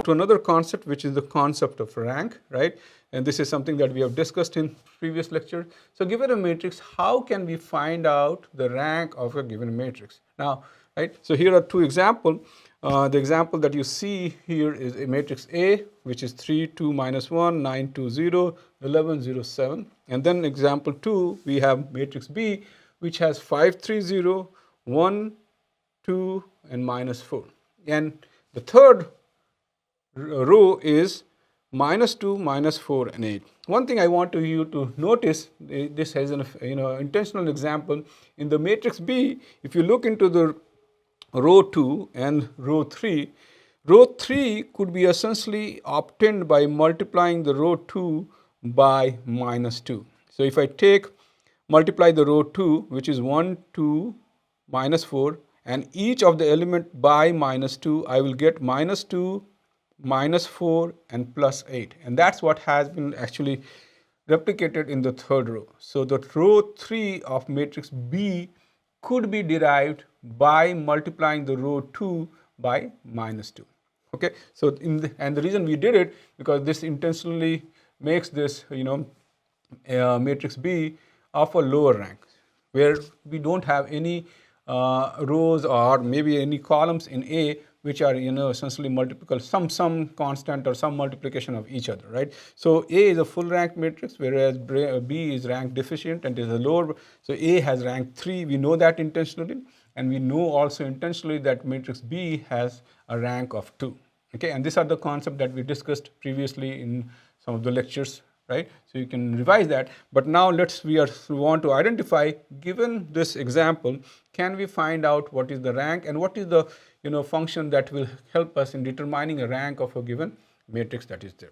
to another concept, which is the concept of rank, right? And this is something that we have discussed in previous lecture. So given a matrix, how can we find out the rank of a given matrix? Now, right, so here are two examples. The example that you see here is a matrix A, which is 3, 2, minus 1, 9, 2, 0, 11, 0, 7. And then example 2, we have matrix B, which has 5, 3, 0, 1, 2, and minus 4. And the third row is minus 2, minus 4, and 8. One thing I want you to notice, this has an intentional example. In the matrix B, if you look into the row 2 and row 3, row 3 could be essentially obtained by multiplying the row 2 by minus 2. So if I multiply the row 2, which is 1, 2, minus 4, and each of the element by minus 2, I will get minus 2, minus 4, and plus 8. And that's what has been actually replicated in the third row. So the row 3 of matrix B could be derived by multiplying the row 2 by minus 2. Okay, so and the reason we did it, because this intentionally makes this matrix B of a lower rank, where we don't have any rows or maybe any columns in A which are essentially multiple, some constant or some multiplication of each other, right? So A is a full rank matrix, whereas B is rank deficient and is a lower. So A has rank 3. We know that intentionally, and we know also intentionally that matrix B has a rank of 2. Okay, and these are the concepts that we discussed previously in some of the lectures, right? So you can revise that. But now we want to identify, given this example, can we find out what is the rank and what is the function that will help us in determining a rank of a given matrix that is there.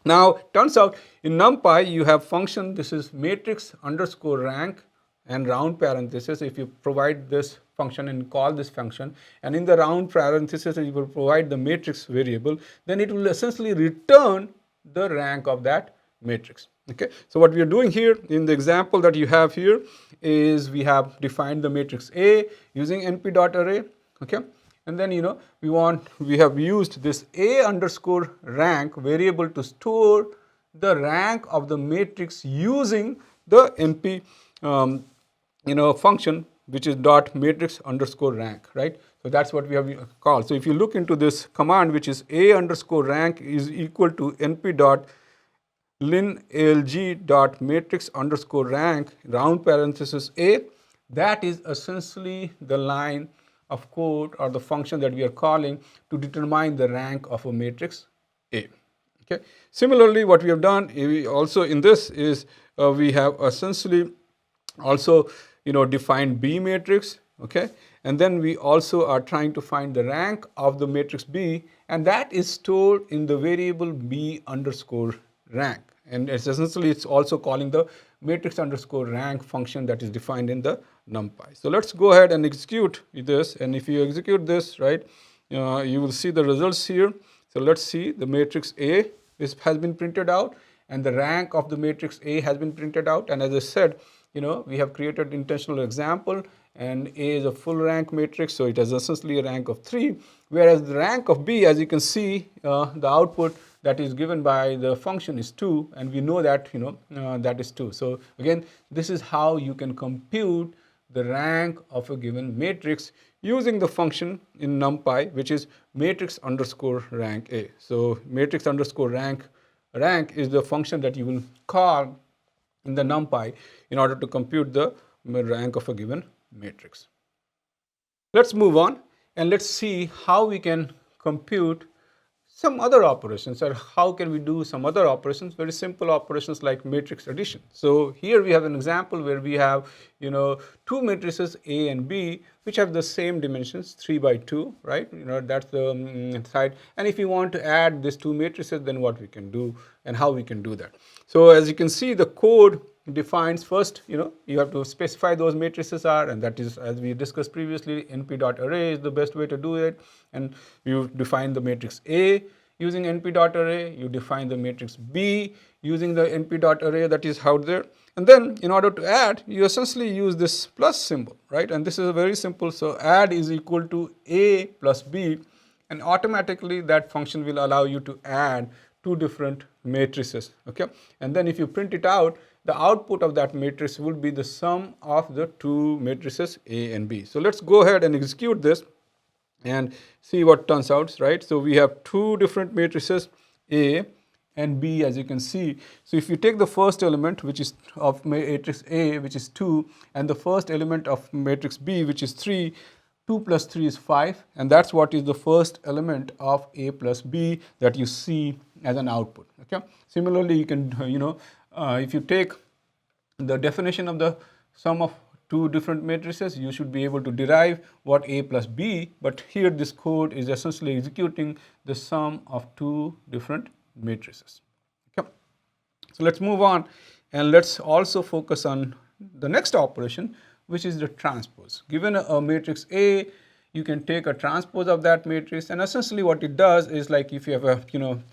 Now, turns out in NumPy you have function, this is matrix underscore rank and round parenthesis. If you provide this function and call this function, and in the round parenthesis you will provide the matrix variable, then it will essentially return the rank of that matrix. Okay, so what we are doing here in the example that you have here is we have defined the matrix A using np.array. Okay, and then we have used this A underscore rank variable to store the rank of the matrix using the np function, which is dot matrix underscore rank, right? So that's what we have called. So if you look into this command, which is A underscore rank is equal to np dot lin alg dot matrix underscore rank round parenthesis A, that is essentially the line of code or the function that we are calling to determine the rank of a matrix A. Okay. Similarly, what we have done also in this is we have essentially also defined B matrix. Okay, and then we also are trying to find the rank of the matrix B, and that is stored in the variable B underscore rank, and it's also calling the matrix underscore rank function that is defined in the NumPy. So let's go ahead and execute this, and if you execute this, right, you will see the results here. So let's see, the matrix A has been printed out, and the rank of the matrix A has been printed out. And as I said, we have created intentional example, and A is a full rank matrix, so it has essentially a rank of 3, whereas the rank of B, as you can see, the output that is given by the function is 2, and we know that that is 2. So again, this is how you can compute the rank of a given matrix using the function in NumPy, which is matrix underscore rank A. So matrix underscore rank is the function that you will call in the NumPy in order to compute the rank of a given matrix. Let's move on and let's see how we can compute some other operations, or how can we do some other operations, very simple operations like matrix addition. So here we have an example where we have two matrices A and B which have the same dimensions, 3 by 2, right? That's the side. And if you want to add these two matrices, then what we can do and how we can do that. So as you can see, the code defines first, you have to specify those matrices are, and that is, as we discussed previously, np.array is the best way to do it. And you define the matrix A using np.array, you define the matrix B using the np.array that is out there. And then in order to add, you essentially use this plus symbol, right? And this is very simple. So add is equal to A plus B, and automatically that function will allow you to add two different matrices, okay? And then if you print it out, the output of that matrix will be the sum of the two matrices A and B. So let's go ahead and execute this and see what turns out, right? So we have two different matrices, A and B, as you can see. So if you take the first element, which is of matrix A, which is 2, and the first element of matrix B, which is 3, 2 plus 3 is 5, and that's what is the first element of A plus B that you see as an output, okay? Similarly, you can, if you take the definition of the sum of two different matrices, you should be able to derive what A plus B, but here this code is essentially executing the sum of two different matrices. Okay. So let's move on and let's also focus on the next operation, which is the transpose. Given a matrix A, you can take a transpose of that matrix, and essentially what it does is, like, if you have a,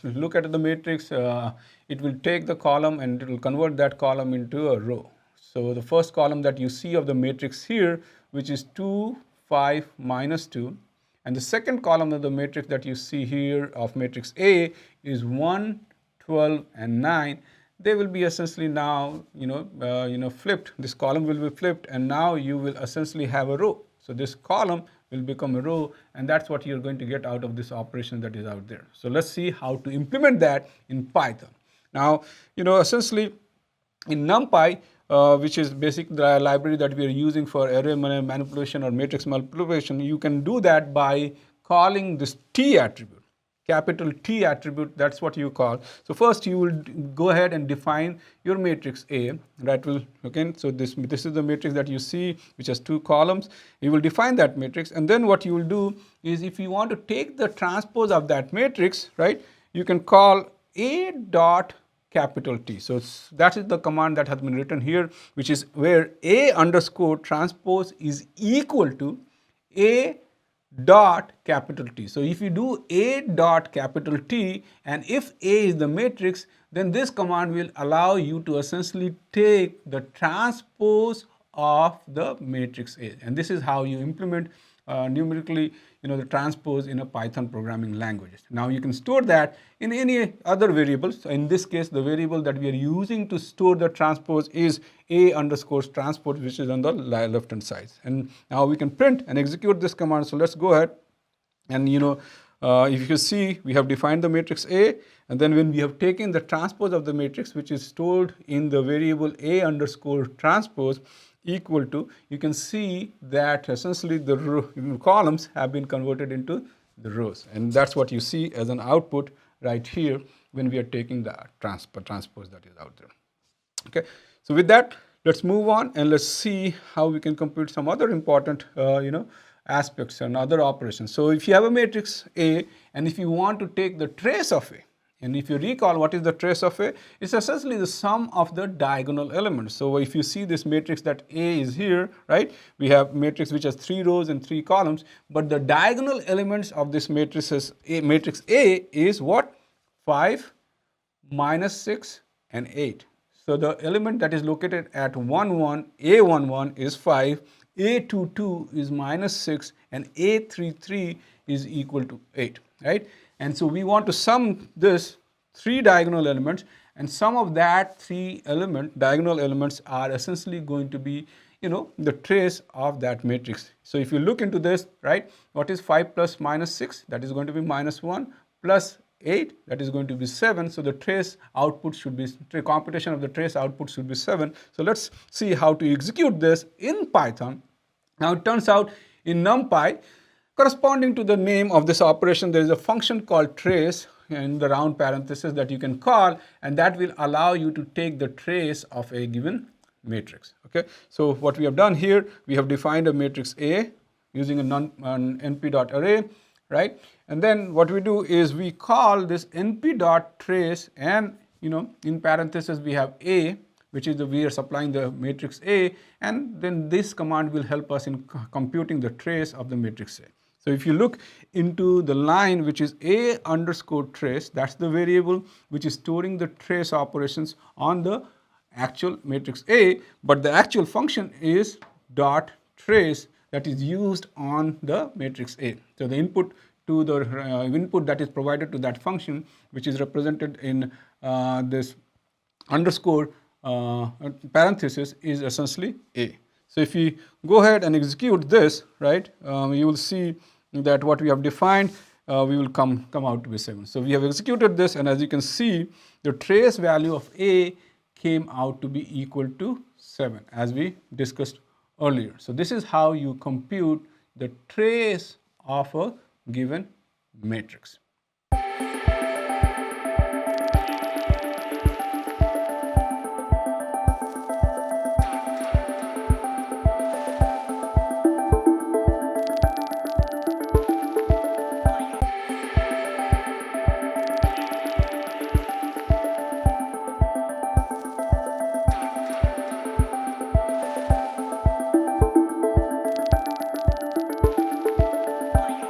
look at the matrix, it will take the column and it will convert that column into a row. So the first column that you see of the matrix here, which is 2, 5, minus 2, and the second column of the matrix that you see here of matrix A is 1, 12, and 9. They will be essentially now, flipped. This column will be flipped, and now you will essentially have a row. So this column will become a row, and that's what you're going to get out of this operation that is out there. So let's see how to implement that in Python. Now, essentially in NumPy, which is basic the library that we are using for array manipulation or matrix manipulation, you can do that by calling this T attribute. Capital T attribute, that's what you call. So first you will go ahead and define your matrix A. That will, okay, so this is the matrix that you see, which has two columns. You will define that matrix, and then what you will do is, if you want to take the transpose of that matrix, right, you can call A dot capital T. So that is the command that has been written here, which is where A underscore transpose is equal to A dot capital T. So if you do A dot capital T, and if A is the matrix, then this command will allow you to essentially take the transpose of the matrix A. And this is how you implement numerically, the transpose in a Python programming language. Now you can store that in any other variables. So in this case, the variable that we are using to store the transpose is A underscore transpose, which is on the left hand side. And now we can print and execute this command. So let's go ahead and if you see, we have defined the matrix A, and then when we have taken the transpose of the matrix, which is stored in the variable A underscore transpose, equal to, you can see that essentially the columns have been converted into the rows, and that's what you see as an output right here when we are taking the transpose that is out there. Okay, so with that, let's move on and let's see how we can compute some other important aspects and other operations. So if you have a matrix A, and if you want to take the trace of A, and if you recall what is the trace of A, it's essentially the sum of the diagonal elements. So if you see this matrix that A is here, right, we have matrix which has 3 rows and 3 columns, but the diagonal elements of this matrix A is what? 5, minus 6, and 8. So the element that is located at 1, 1, A11 is 5, A22 is minus 6, and A33 is equal to 8, right? And so we want to sum this 3 diagonal elements, and sum of that 3 diagonal elements are essentially going to be, the trace of that matrix. So if you look into this, right, what is 5 plus minus 6? That is going to be minus 1, plus 8, that is going to be 7. So the trace output should be, computation of the trace output should be 7. So let's see how to execute this in Python. Now it turns out in NumPy, corresponding to the name of this operation, there is a function called trace in the round parenthesis that you can call, and that will allow you to take the trace of a given matrix. Okay, so what we have done here, we have defined a matrix A using an np.array, right? And then what we do is we call this np.trace, and in parentheses we have A, which is we are supplying the matrix A, and then this command will help us in computing the trace of the matrix A. So if you look into the line which is A underscore trace, that's the variable which is storing the trace operations on the actual matrix A, but the actual function is dot trace that is used on the matrix A. So the input to the input that is provided to that function, which is represented in this underscore parenthesis, is essentially A. So if we go ahead and execute this, right, you will see that what we have defined, we will come out to be 7. So we have executed this, and as you can see, the trace value of A came out to be equal to 7, as we discussed earlier. So this is how you compute the trace of a given matrix.